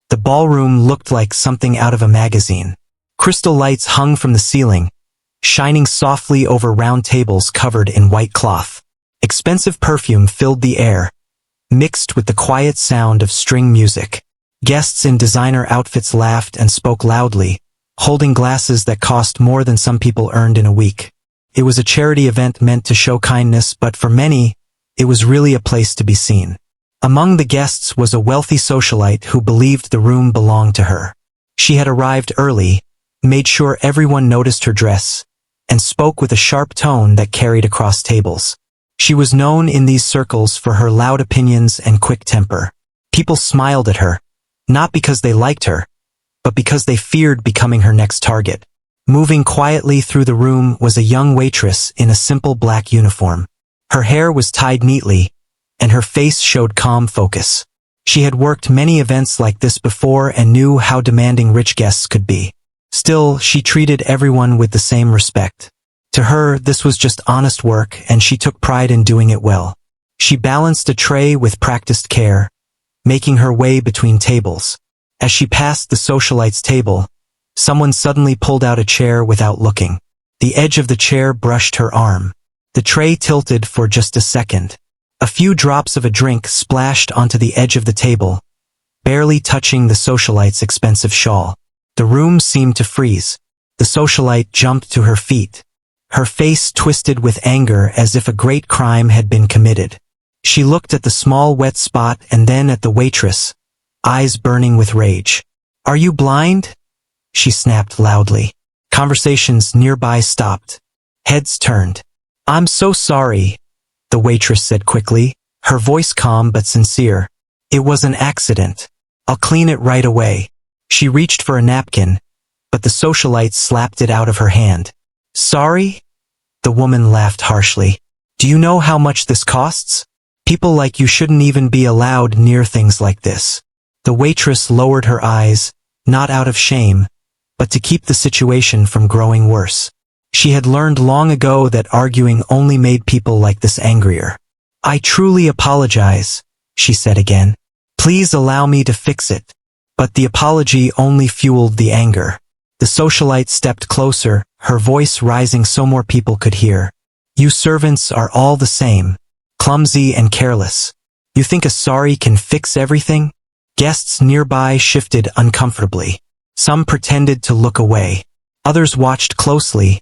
The ballroom looked like something out of a magazine. Crystal lights hung from the ceiling, shining softly over round tables covered in white cloth. Expensive perfume filled the air, mixed with the quiet sound of string music. Guests in designer outfits laughed and spoke loudly, holding glasses that cost more than some people earned in a week. It was a charity event meant to show kindness, but for many, it was really a place to be seen. Among the guests was a wealthy socialite who believed the room belonged to her. She had arrived early, made sure everyone noticed her dress, and spoke with a sharp tone that carried across tables. She was known in these circles for her loud opinions and quick temper. People smiled at her, not because they liked her, but because they feared becoming her next target. Moving quietly through the room was a young waitress in a simple black uniform. Her hair was tied neatly, and her face showed calm focus. She had worked many events like this before and knew how demanding rich guests could be. Still, she treated everyone with the same respect. To her, this was just honest work, and she took pride in doing it well. She balanced a tray with practiced care, making her way between tables. As she passed the socialite's table, someone suddenly pulled out a chair without looking. The edge of the chair brushed her arm. The tray tilted for just a second. A few drops of a drink splashed onto the edge of the table, barely touching the socialite's expensive shawl. The room seemed to freeze. The socialite jumped to her feet, her face twisted with anger as if a great crime had been committed. She looked at the small wet spot and then at the waitress, eyes burning with rage. "Are you blind?" she snapped loudly. Conversations nearby stopped. Heads turned. "I'm so sorry," the waitress said quickly, her voice calm but sincere. "It was an accident. I'll clean it right away." She reached for a napkin, but the socialite slapped it out of her hand. "Sorry?" The woman laughed harshly. "Do you know how much this costs? People like you shouldn't even be allowed near things like this." The waitress lowered her eyes, not out of shame, but to keep the situation from growing worse. She had learned long ago that arguing only made people like this angrier. "I truly apologize," she said again. "Please allow me to fix it." But the apology only fueled the anger. The socialite stepped closer, her voice rising so more people could hear. "You servants are all the same, clumsy and careless. You think a sorry can fix everything?" Guests nearby shifted uncomfortably. Some pretended to look away. Others watched closely,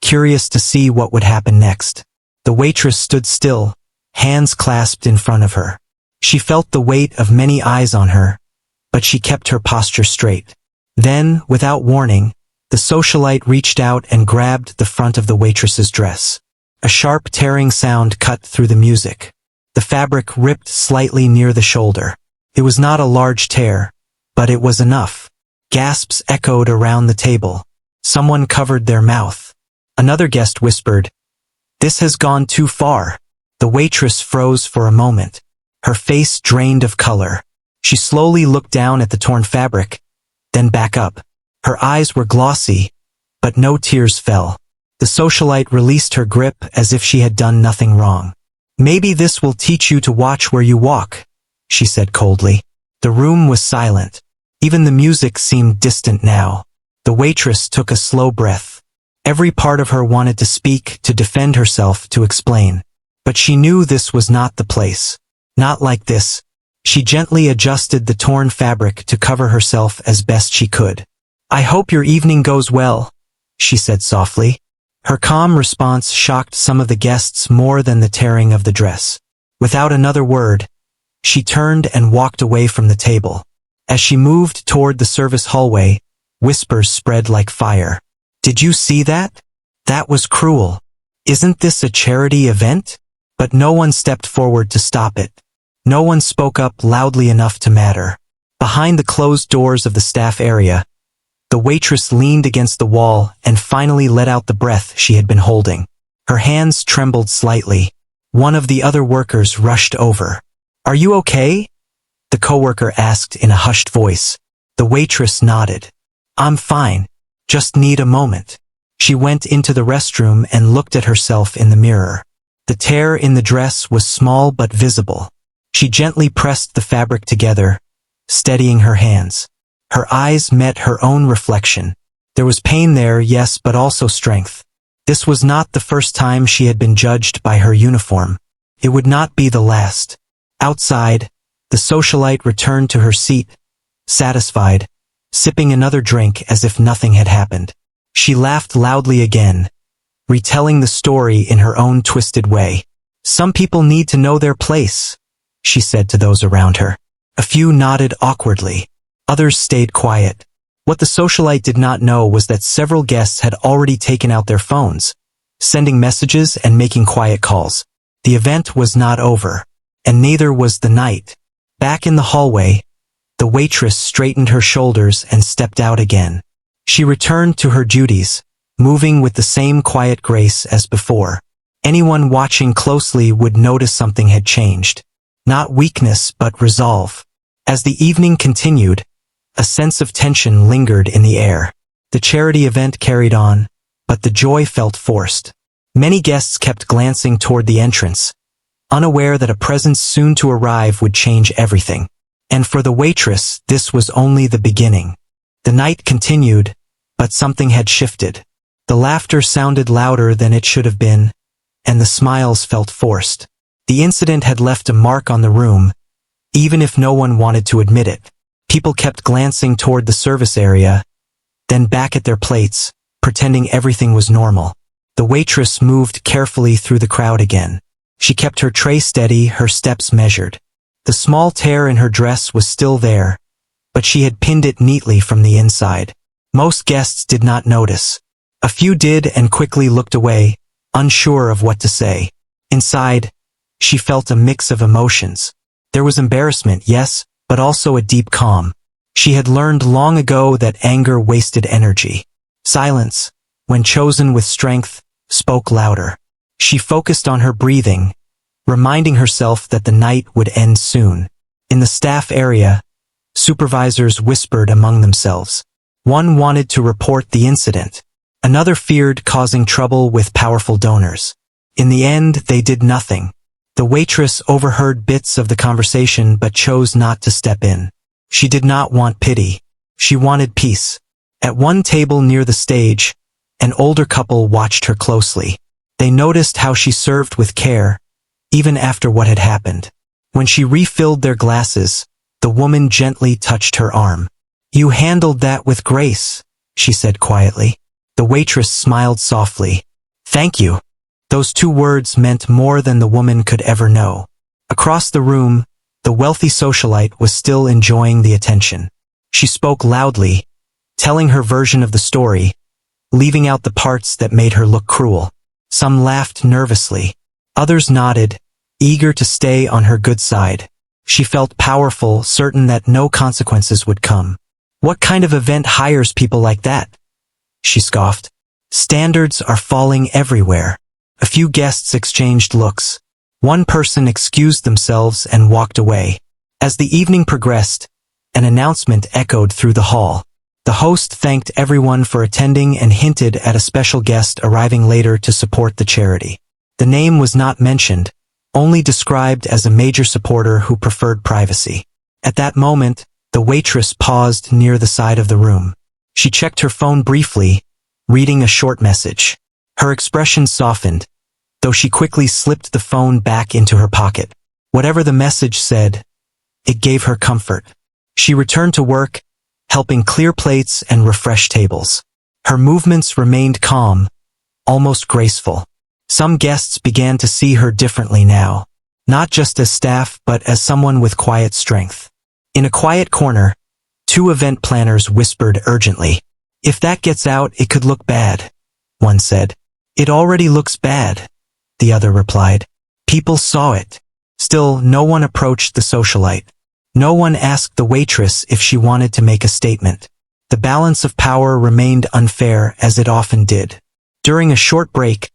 curious to see what would happen next. The waitress stood still, hands clasped in front of her. She felt the weight of many eyes on her, but she kept her posture straight. Then, without warning, the socialite reached out and grabbed the front of the waitress's dress. A sharp tearing sound cut through the music. The fabric ripped slightly near the shoulder. It was not a large tear, but it was enough. Gasps echoed around the table. Someone covered their mouth. Another guest whispered, "This has gone too far." The waitress froze for a moment, her face drained of color. She slowly looked down at the torn fabric, then back up. Her eyes were glossy, but no tears fell. The socialite released her grip as if she had done nothing wrong. "Maybe this will teach you to watch where you walk," she said coldly. The room was silent. Even the music seemed distant now. The waitress took a slow breath. Every part of her wanted to speak, to defend herself, to explain. But she knew this was not the place. Not like this. She gently adjusted the torn fabric to cover herself as best she could. "I hope your evening goes well," she said softly. Her calm response shocked some of the guests more than the tearing of the dress. Without another word, she turned and walked away from the table. As she moved toward the service hallway, whispers spread like fire. "Did you see that? That was cruel. Isn't this a charity event?" But no one stepped forward to stop it. No one spoke up loudly enough to matter. Behind the closed doors of the staff area, the waitress leaned against the wall and finally let out the breath she had been holding. Her hands trembled slightly. One of the other workers rushed over. "Are you okay?" the coworker asked in a hushed voice. The waitress nodded. "I'm fine. Just need a moment." She went into the restroom and looked at herself in the mirror. The tear in the dress was small but visible. She gently pressed the fabric together, steadying her hands. Her eyes met her own reflection. There was pain there, yes, but also strength. This was not the first time she had been judged by her uniform. It would not be the last. Outside, the socialite returned to her seat, satisfied, sipping another drink as if nothing had happened. She laughed loudly again, retelling the story in her own twisted way. "Some people need to know their place," she said to those around her. A few nodded awkwardly. Others stayed quiet. What the socialite did not know was that several guests had already taken out their phones, sending messages and making quiet calls. The event was not over, and neither was the night. Back in the hallway, the waitress straightened her shoulders and stepped out again. She returned to her duties, moving with the same quiet grace as before. Anyone watching closely would notice something had changed. Not weakness, but resolve. As the evening continued, a sense of tension lingered in the air. The charity event carried on, but the joy felt forced. Many guests kept glancing toward the entrance, unaware that a presence soon to arrive would change everything. And for the waitress, this was only the beginning. The night continued, but something had shifted. The laughter sounded louder than it should have been, and the smiles felt forced. The incident had left a mark on the room, even if no one wanted to admit it. People kept glancing toward the service area, then back at their plates, pretending everything was normal. The waitress moved carefully through the crowd again. She kept her tray steady, her steps measured. The small tear in her dress was still there, but she had pinned it neatly from the inside. Most guests did not notice. A few did and quickly looked away, unsure of what to say. Inside, she felt a mix of emotions. There was embarrassment, yes, but also a deep calm. She had learned long ago that anger wasted energy. Silence, when chosen with strength, spoke louder. She focused on her breathing, reminding herself that the night would end soon. In the staff area, supervisors whispered among themselves. One wanted to report the incident. Another feared causing trouble with powerful donors. In the end, they did nothing. The waitress overheard bits of the conversation but chose not to step in. She did not want pity. She wanted peace. At one table near the stage, an older couple watched her closely. They noticed how she served with care, even after what had happened. When she refilled their glasses, the woman gently touched her arm. "You handled that with grace," she said quietly. The waitress smiled softly. "Thank you." Those two words meant more than the woman could ever know. Across the room, the wealthy socialite was still enjoying the attention. She spoke loudly, telling her version of the story, leaving out the parts that made her look cruel. Some laughed nervously. Others nodded, eager to stay on her good side. She felt powerful, certain that no consequences would come. "What kind of event hires people like that?" she scoffed. "Standards are falling everywhere." A few guests exchanged looks. One person excused themselves and walked away. As the evening progressed, an announcement echoed through the hall. The host thanked everyone for attending and hinted at a special guest arriving later to support the charity. The name was not mentioned, only described as a major supporter who preferred privacy. At that moment, the waitress paused near the side of the room. She checked her phone briefly, reading a short message. Her expression softened, though she quickly slipped the phone back into her pocket. Whatever the message said, it gave her comfort. She returned to work, helping clear plates and refresh tables. Her movements remained calm, almost graceful. Some guests began to see her differently now, not just as staff but as someone with quiet strength. In a quiet corner, two event planners whispered urgently. "If that gets out, it could look bad," one said. "It already looks bad," the other replied. People saw it. Still, no one approached the socialite. No one asked the waitress if she wanted to make a statement. The balance of power remained unfair, as it often did. During a short break,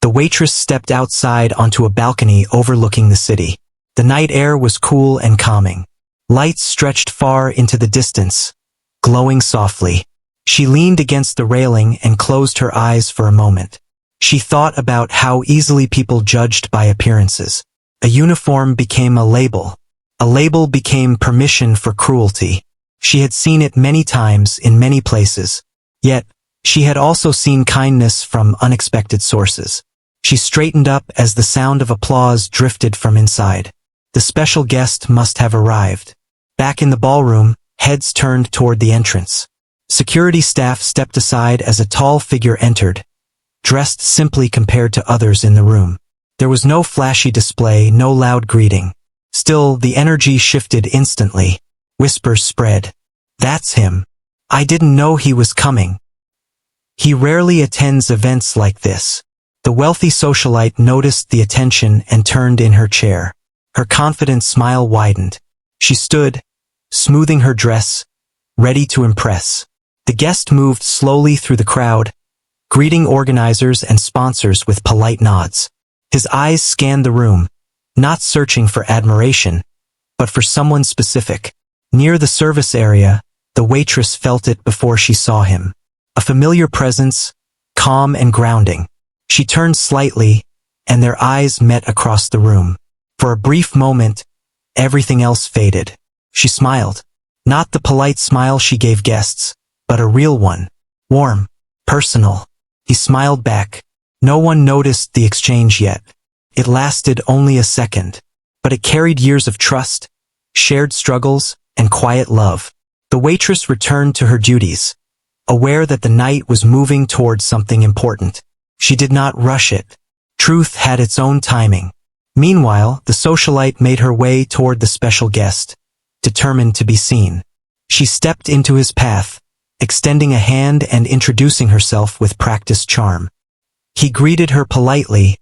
the waitress stepped outside onto a balcony overlooking the city. The night air was cool and calming. Lights stretched far into the distance, glowing softly. She leaned against the railing and closed her eyes for a moment. She thought about how easily people judged by appearances. A uniform became a label. A label became permission for cruelty. She had seen it many times in many places. Yet, she had also seen kindness from unexpected sources. She straightened up as the sound of applause drifted from inside. The special guest must have arrived. Back in the ballroom, heads turned toward the entrance. Security staff stepped aside as a tall figure entered, dressed simply compared to others in the room. There was no flashy display, no loud greeting. Still, the energy shifted instantly. Whispers spread. "That's him. I didn't know he was coming. He rarely attends events like this." The wealthy socialite noticed the attention and turned in her chair. Her confident smile widened. She stood, smoothing her dress, ready to impress. The guest moved slowly through the crowd, greeting organizers and sponsors with polite nods. His eyes scanned the room, not searching for admiration, but for someone specific. Near the service area, the waitress felt it before she saw him. A familiar presence, calm and grounding. She turned slightly, and their eyes met across the room. For a brief moment, everything else faded. She smiled. Not the polite smile she gave guests, but a real one. Warm, personal. He smiled back. No one noticed the exchange yet. It lasted only a second, but it carried years of trust, shared struggles, and quiet love. The waitress returned to her duties, aware that the night was moving towards something important. She did not rush it. Truth had its own timing. Meanwhile, the socialite made her way toward the special guest, determined to be seen. She stepped into his path, extending a hand and introducing herself with practiced charm. He greeted her politely,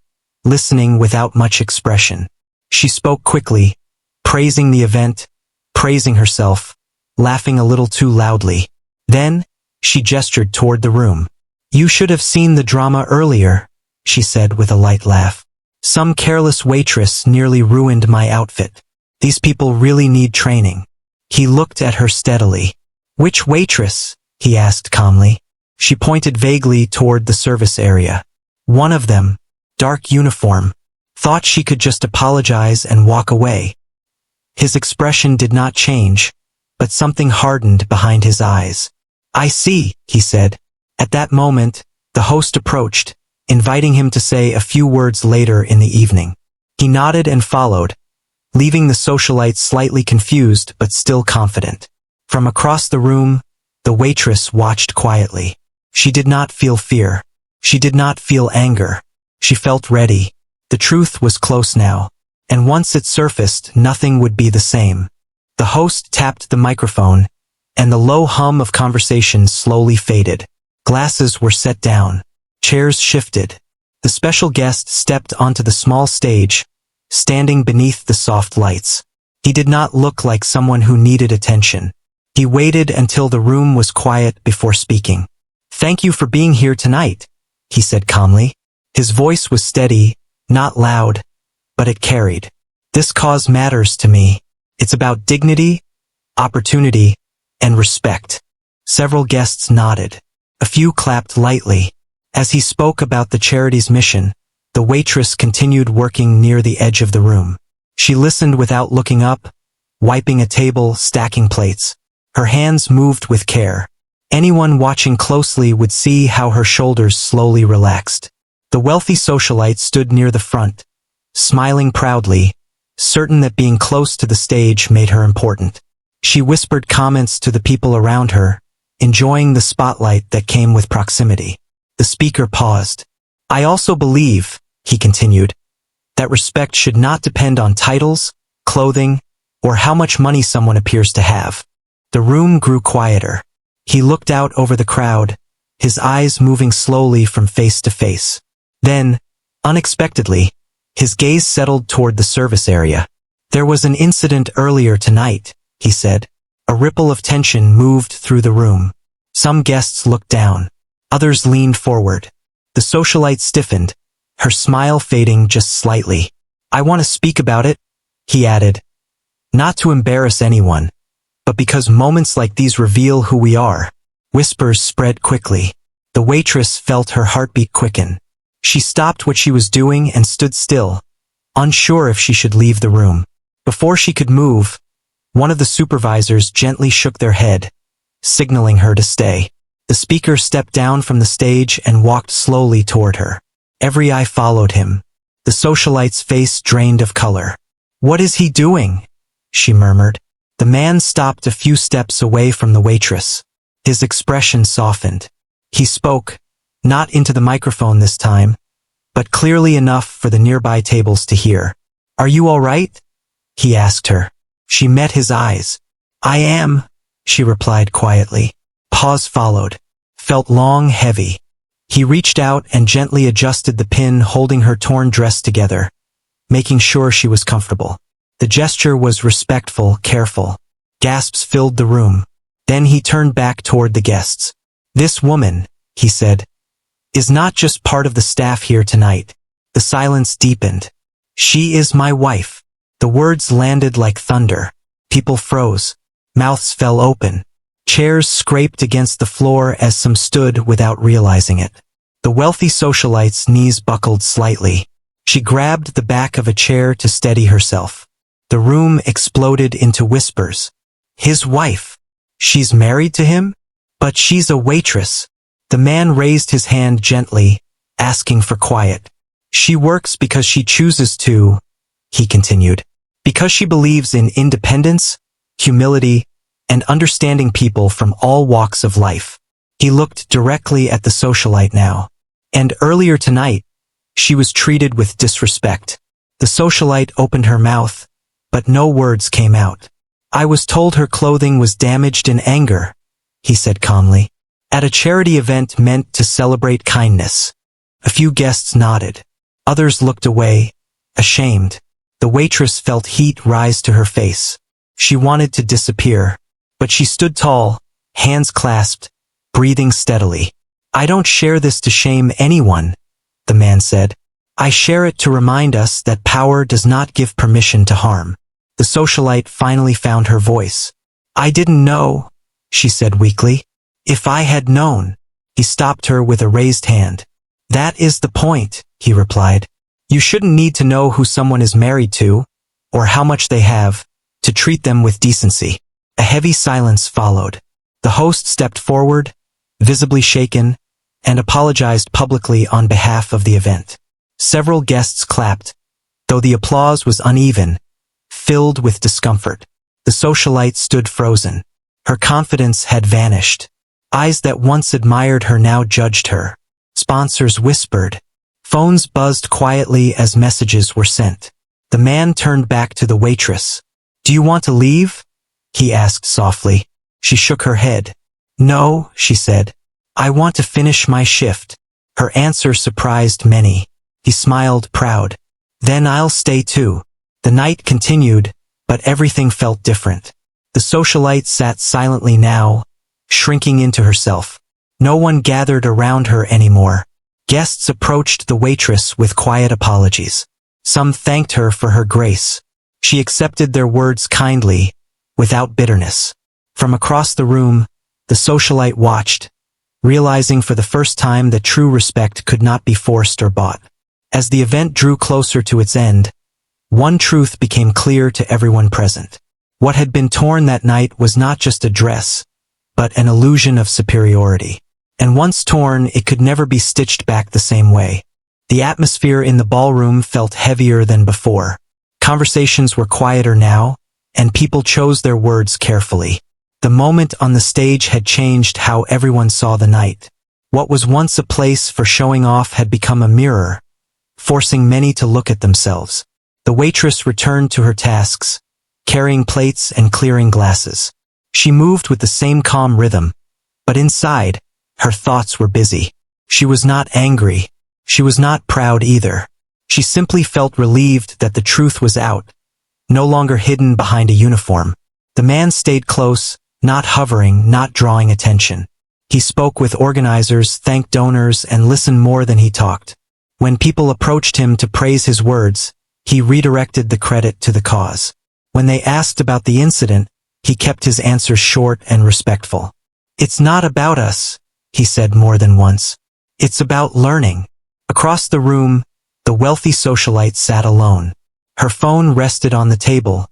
listening without much expression. She spoke quickly, praising the event, praising herself, laughing a little too loudly. Then, she gestured toward the room. "You should have seen the drama earlier," she said with a light laugh. "Some careless waitress nearly ruined my outfit. These people really need training." He looked at her steadily. "Which waitress?" he asked calmly. She pointed vaguely toward the service area. "One of them, dark uniform." Thought she could just apologize and walk away. His expression did not change, but something hardened behind his eyes. "I see," he said. At that moment, the host approached, inviting him to say a few words later in the evening. He nodded and followed, leaving the socialite slightly confused but still confident. From across the room, the waitress watched quietly. She did not feel fear. She did not feel anger. She felt ready. The truth was close now, and once it surfaced, nothing would be the same. The host tapped the microphone, and the low hum of conversation slowly faded. Glasses were set down. Chairs shifted. The special guest stepped onto the small stage, standing beneath the soft lights. He did not look like someone who needed attention. He waited until the room was quiet before speaking. "Thank you for being here tonight," he said calmly. His voice was steady, not loud, but it carried. "This cause matters to me. It's about dignity, opportunity, and respect." Several guests nodded. A few clapped lightly. As he spoke about the charity's mission, the waitress continued working near the edge of the room. She listened without looking up, wiping a table, stacking plates. Her hands moved with care. Anyone watching closely would see how her shoulders slowly relaxed. The wealthy socialite stood near the front, smiling proudly, certain that being close to the stage made her important. She whispered comments to the people around her, enjoying the spotlight that came with proximity. The speaker paused. "I also believe," he continued, "that respect should not depend on titles, clothing, or how much money someone appears to have." The room grew quieter. He looked out over the crowd, his eyes moving slowly from face to face. Then, unexpectedly, his gaze settled toward the service area. "There was an incident earlier tonight," he said. A ripple of tension moved through the room. Some guests looked down. Others leaned forward. The socialite stiffened, her smile fading just slightly. "I want to speak about it," he added. "Not to embarrass anyone, but because moments like these reveal who we are." Whispers spread quickly. The waitress felt her heartbeat quicken. She stopped what she was doing and stood still, unsure if she should leave the room. Before she could move, one of the supervisors gently shook their head, signaling her to stay. The speaker stepped down from the stage and walked slowly toward her. Every eye followed him. The socialite's face drained of color. "What is he doing?" she murmured. The man stopped a few steps away from the waitress. His expression softened. He spoke, not into the microphone this time, but clearly enough for the nearby tables to hear. "Are you all right?" he asked her. She met his eyes. "I am," she replied quietly. Pause followed. Felt long, heavy. He reached out and gently adjusted the pin holding her torn dress together, making sure she was comfortable. The gesture was respectful, careful. Gasps filled the room. Then he turned back toward the guests. "This woman," he said, "is not just part of the staff here tonight." The silence deepened. "She is my wife." The words landed like thunder. People froze. Mouths fell open. Chairs scraped against the floor as some stood without realizing it. The wealthy socialite's knees buckled slightly. She grabbed the back of a chair to steady herself. The room exploded into whispers. "His wife? She's married to him? But she's a waitress." The man raised his hand gently, asking for quiet. "She works because she chooses to," he continued. "Because she believes in independence, humility, and understanding people from all walks of life." He looked directly at the socialite now. "And earlier tonight, she was treated with disrespect." The socialite opened her mouth, but no words came out. "I was told her clothing was damaged in anger," he said calmly. "At a charity event meant to celebrate kindness." A few guests nodded. Others looked away, ashamed. The waitress felt heat rise to her face. She wanted to disappear, but she stood tall, hands clasped, breathing steadily. "I don't share this to shame anyone," the man said. "I share it to remind us that power does not give permission to harm." The socialite finally found her voice. "I didn't know," she said weakly. "If I had known." He stopped her with a raised hand. "That is the point," he replied. "You shouldn't need to know who someone is married to, or how much they have, to treat them with decency." A heavy silence followed. The host stepped forward, visibly shaken, and apologized publicly on behalf of the event. Several guests clapped, though the applause was uneven, filled with discomfort. The socialite stood frozen. Her confidence had vanished. Eyes that once admired her now judged her. Sponsors whispered. Phones buzzed quietly as messages were sent. The man turned back to the waitress. "Do you want to leave?" he asked softly. She shook her head. "No," she said. "I want to finish my shift." Her answer surprised many. He smiled, proud. "Then I'll stay too." The night continued, but everything felt different. The socialite sat silently now, shrinking into herself. No one gathered around her anymore. Guests approached the waitress with quiet apologies. Some thanked her for her grace. She accepted their words kindly, without bitterness. From across the room, the socialite watched, realizing for the first time that true respect could not be forced or bought. As the event drew closer to its end, one truth became clear to everyone present. What had been torn that night was not just a dress, but an illusion of superiority. And once torn, it could never be stitched back the same way. The atmosphere in the ballroom felt heavier than before. Conversations were quieter now, and people chose their words carefully. The moment on the stage had changed how everyone saw the night. What was once a place for showing off had become a mirror, forcing many to look at themselves. The waitress returned to her tasks, carrying plates and clearing glasses. She moved with the same calm rhythm, but inside, her thoughts were busy. She was not angry. She was not proud either. She simply felt relieved that the truth was out, no longer hidden behind a uniform. The man stayed close, not hovering, not drawing attention. He spoke with organizers, thanked donors, and listened more than he talked. When people approached him to praise his words, he redirected the credit to the cause. When they asked about the incident, he kept his answers short and respectful. "It's not about us," he said more than once. "It's about learning." Across the room, the wealthy socialite sat alone. Her phone rested on the table,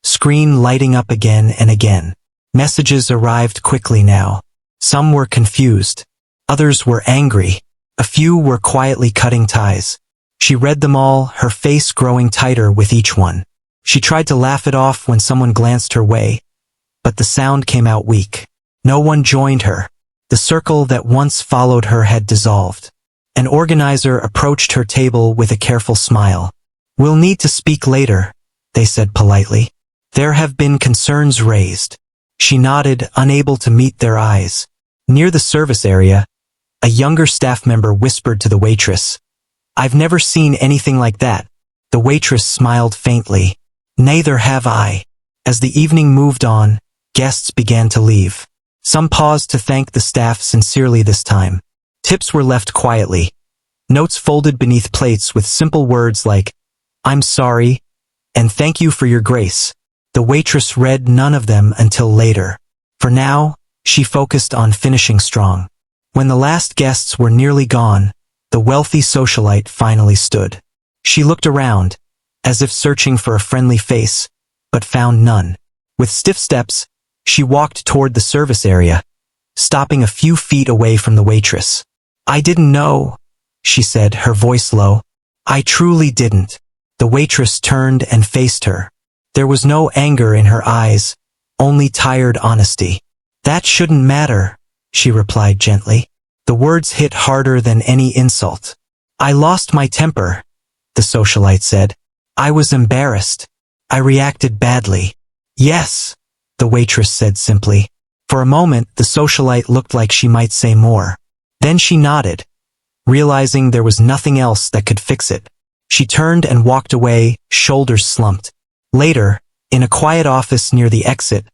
screen lighting up again and again. Messages arrived quickly now. Some were confused. Others were angry. A few were quietly cutting ties. She read them all, her face growing tighter with each one. She tried to laugh it off when someone glanced her way, but the sound came out weak. No one joined her. The circle that once followed her had dissolved. An organizer approached her table with a careful smile. "We'll need to speak later," they said politely. "There have been concerns raised." She nodded, unable to meet their eyes. Near the service area, a younger staff member whispered to the waitress, "I've never seen anything like that." The waitress smiled faintly. "Neither have I." As the evening moved on, guests began to leave. Some paused to thank the staff sincerely this time. Tips were left quietly. Notes folded beneath plates with simple words like, "I'm sorry," and "Thank you for your grace." The waitress read none of them until later. For now, she focused on finishing strong. When the last guests were nearly gone, the wealthy socialite finally stood. She looked around, as if searching for a friendly face, but found none. With stiff steps, she walked toward the service area, stopping a few feet away from the waitress. "I didn't know," she said, her voice low. "I truly didn't." The waitress turned and faced her. There was no anger in her eyes, only tired honesty. "That shouldn't matter," she replied gently. The words hit harder than any insult. "I lost my temper," the socialite said. "I was embarrassed. I reacted badly." "Yes," the waitress said simply. For a moment, the socialite looked like she might say more. Then she nodded, realizing there was nothing else that could fix it. She turned and walked away, shoulders slumped. Later, in a quiet office near the exit,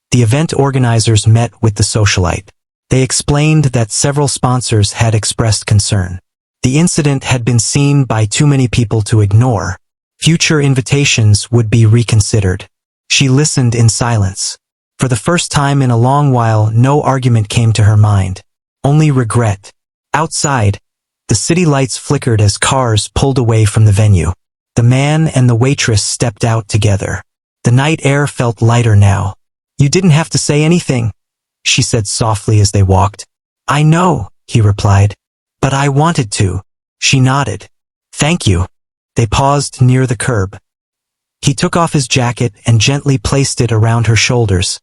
the event organizers met with the socialite. They explained that several sponsors had expressed concern. The incident had been seen by too many people to ignore. Future invitations would be reconsidered. She listened in silence. For the first time in a long while, no argument came to her mind. Only regret. Outside, the city lights flickered as cars pulled away from the venue. The man and the waitress stepped out together. The night air felt lighter now. "You didn't have to say anything," she said softly as they walked. "I know," he replied. "But I wanted to." She nodded. "Thank you." They paused near the curb. He took off his jacket and gently placed it around her shoulders,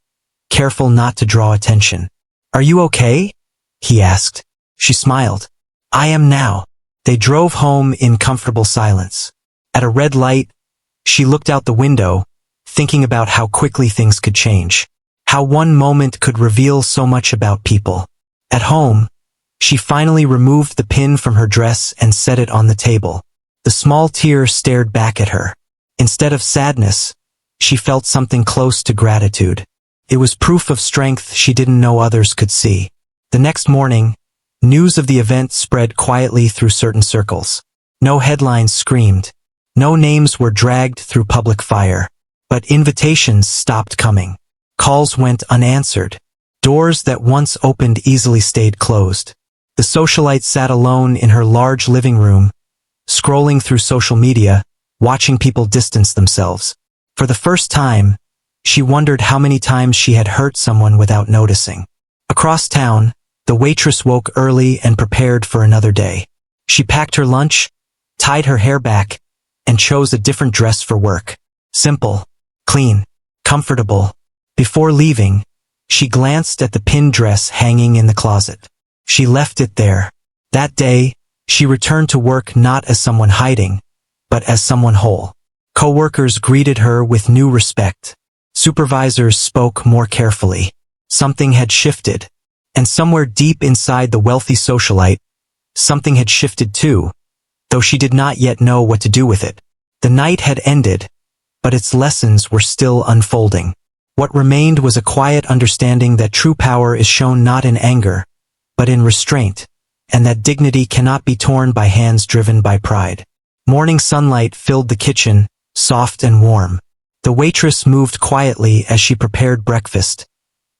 careful not to draw attention. "Are you okay?" he asked. She smiled. "I am now." They drove home in comfortable silence. At a red light, she looked out the window, thinking about how quickly things could change. How one moment could reveal so much about people. At home, she finally removed the pin from her dress and set it on the table. The small tear stared back at her. Instead of sadness, she felt something close to gratitude. It was proof of strength she didn't know others could see. The next morning, news of the event spread quietly through certain circles. No headlines screamed. No names were dragged through public fire. But invitations stopped coming. Calls went unanswered. Doors that once opened easily stayed closed. The socialite sat alone in her large living room, scrolling through social media, watching people distance themselves. For the first time, she wondered how many times she had hurt someone without noticing. Across town, the waitress woke early and prepared for another day. She packed her lunch, tied her hair back, and chose a different dress for work. Simple, clean, comfortable. Before leaving, she glanced at the pinned dress hanging in the closet. She left it there. That day, she returned to work not as someone hiding, but as someone whole. Coworkers greeted her with new respect. Supervisors spoke more carefully. Something had shifted. And somewhere deep inside the wealthy socialite, something had shifted too, though she did not yet know what to do with it. The night had ended, but its lessons were still unfolding. What remained was a quiet understanding that true power is shown not in anger, but in restraint, and that dignity cannot be torn by hands driven by pride. Morning sunlight filled the kitchen, soft and warm. The waitress moved quietly as she prepared breakfast,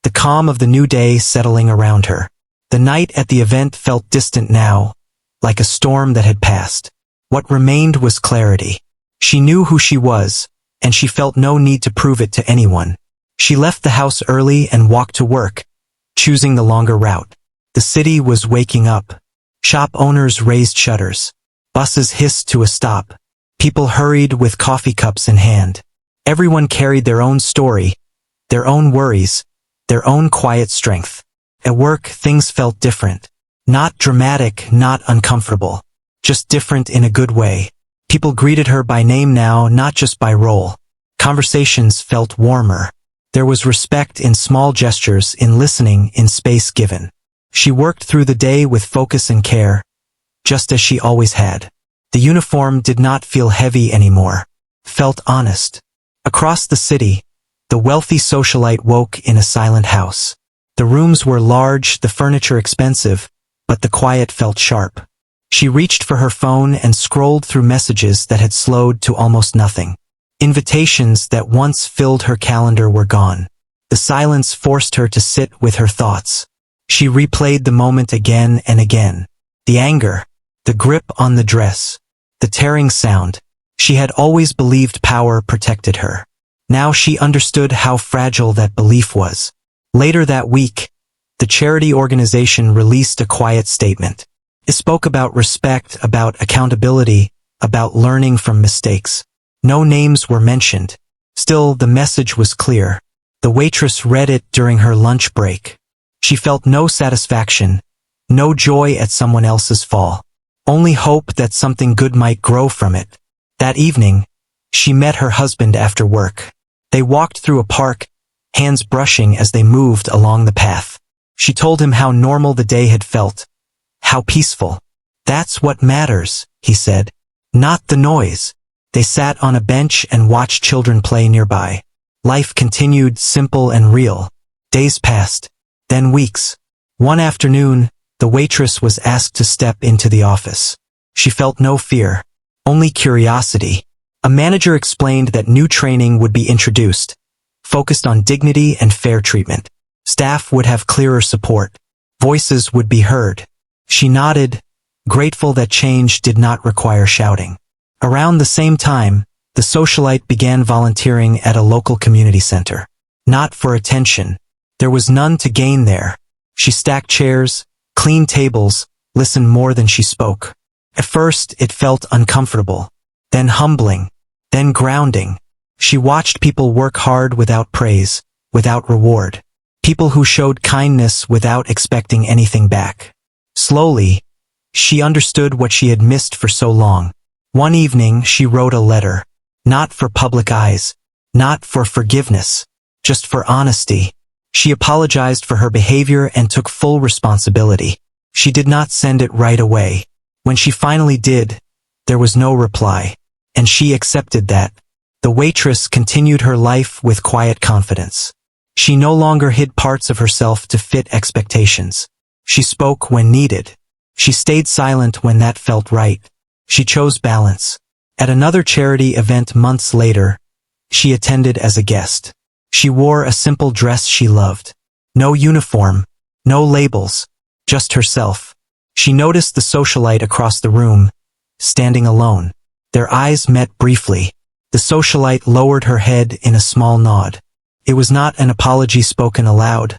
the calm of the new day settling around her. The night at the event felt distant now, like a storm that had passed. What remained was clarity. She knew who she was, and she felt no need to prove it to anyone. She left the house early and walked to work, choosing the longer route. The city was waking up. Shop owners raised shutters. Buses hissed to a stop. People hurried with coffee cups in hand. Everyone carried their own story, their own worries, their own quiet strength. At work, things felt different. Not dramatic, not uncomfortable. Just different in a good way. People greeted her by name now, not just by role. Conversations felt warmer. There was respect in small gestures, in listening, in space given. She worked through the day with focus and care, just as she always had. The uniform did not feel heavy anymore. Felt honest. Across the city, the wealthy socialite woke in a silent house. The rooms were large, the furniture expensive, but the quiet felt sharp. She reached for her phone and scrolled through messages that had slowed to almost nothing. Invitations that once filled her calendar were gone. The silence forced her to sit with her thoughts. She replayed the moment again and again. The anger, the grip on the dress, the tearing sound. She had always believed power protected her. Now she understood how fragile that belief was. Later that week, the charity organization released a quiet statement. It spoke about respect, about accountability, about learning from mistakes. No names were mentioned. Still, the message was clear. The waitress read it during her lunch break. She felt no satisfaction, no joy at someone else's fall. Only hope that something good might grow from it. That evening, she met her husband after work. They walked through a park, hands brushing as they moved along the path. She told him how normal the day had felt. How peaceful. That's what matters, he said. Not the noise. They sat on a bench and watched children play nearby. Life continued, simple and real. Days passed. Then weeks. One afternoon, the waitress was asked to step into the office. She felt no fear, only curiosity. A manager explained that new training would be introduced, focused on dignity and fair treatment. Staff would have clearer support. Voices would be heard. She nodded, grateful that change did not require shouting. Around the same time, the socialite began volunteering at a local community center. Not for attention. There was none to gain there. She stacked chairs, cleaned tables, listened more than she spoke. At first, it felt uncomfortable, then humbling, then grounding. She watched people work hard without praise, without reward. People who showed kindness without expecting anything back. Slowly, she understood what she had missed for so long. One evening, she wrote a letter. Not for public eyes, not for forgiveness, just for honesty. She apologized for her behavior and took full responsibility. She did not send it right away. When she finally did, there was no reply, and she accepted that. The waitress continued her life with quiet confidence. She no longer hid parts of herself to fit expectations. She spoke when needed. She stayed silent when that felt right. She chose balance. At another charity event months later, she attended as a guest. She wore a simple dress she loved. No uniform, no labels, just herself. She noticed the socialite across the room, standing alone. Their eyes met briefly. The socialite lowered her head in a small nod. It was not an apology spoken aloud,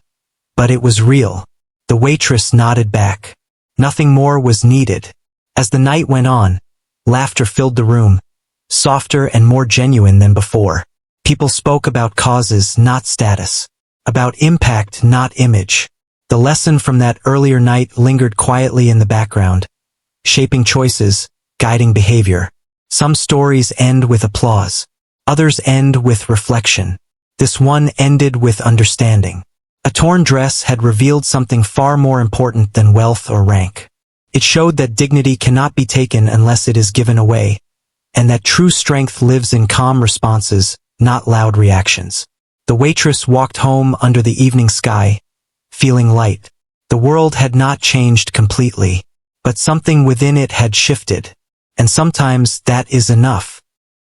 but it was real. The waitress nodded back. Nothing more was needed. As the night went on, laughter filled the room, softer and more genuine than before. People spoke about causes, not status. About impact, not image. The lesson from that earlier night lingered quietly in the background, shaping choices, guiding behavior. Some stories end with applause. Others end with reflection. This one ended with understanding. A torn dress had revealed something far more important than wealth or rank. It showed that dignity cannot be taken unless it is given away, and that true strength lives in calm responses, not loud reactions. The waitress walked home under the evening sky, feeling light. The world had not changed completely, but something within it had shifted. And sometimes that is enough.